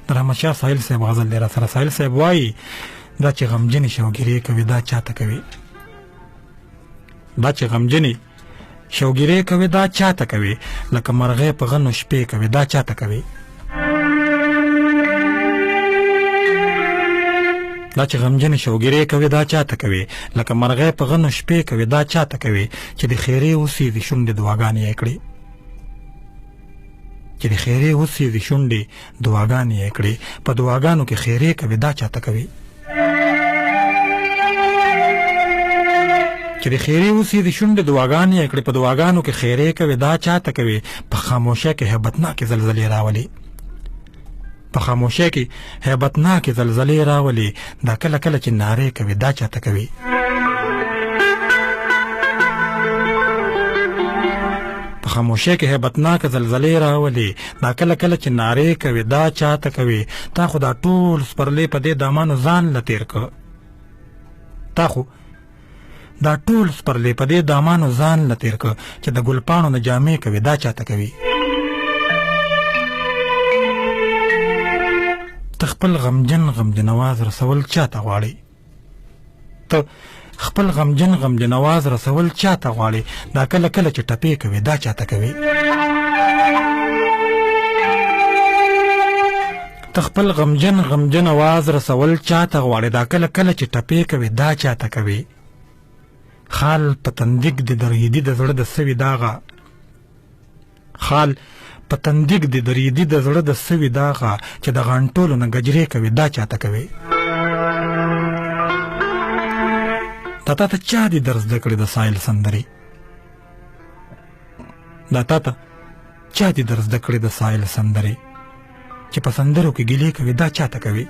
د رحمت شاه ساحل صاحب غزل دی را سره. ساحل صاحب وایي دا چې غمجنې شوګیرې کوي دا چاته کوي، دا چې غمجنې شوګیرې کوي دا چاته کوي، لکه مرغۍ په غنو شپې کوي دا چاته کوي. دا چې غمجنې شوګیرې کوي دا چاته کوي، لکه مرغۍ په غنو شپې کوي دا چاته کوي، چې د خیرې اوسې د شونډې دعاګانې یې کړي، چې د خیرې اوسې د شونډې دعاګانې یې کړي، په دعاګانو کې خیرې کوي دا چاته کوي، چې د خیرې اوسې د شونډې دعاګانې یې کړي، په دعاګانو کې خیرې کوي دا چاته کوي. په خاموشۍ کې هیبتناکې زلزلې راولي، په خاموشۍ کې هیبتناکې زلزلې راولي، دا کله کله چې نارې کوي دا چاته کوي. په خاموشۍ کې هیبتناکې زلزلې راولي، دا کله کله چې نارې کوي دا چاته کوي. تا خو دا ټول سپرلی په دې دامانو ځان له تېر که، تا خو دا ټول سپرلی په دې دامانو ځان له تېر که، چې د ګلپاڼو نه جامې کوي دا چاته کوي. ته خپل غمجن آواز رسول چاته غواړي، ته خپل غمجن آواز رسول چاته غواړي، دا کله کله چې ټپې کوي دا چاته کوي. ته خپل غمجن آواز رسول چاته غواړي، دا کله کله چې ټپې کوي دا چاته کوي. خال په تندیک د دریدي د زړه د سوي داغه، خال په تندیک د دریدي د زړه د سوي داغه، چې د غانټولو نه گجرې کوي دا چاته کوي. دا تا ته چا دي درس زده کړي د ساحل سندرې، دا تا ته چا دي درس زده کړي د ساحل سندرې، چې په سندرو کې ګیلې کوي دا چاته کوي.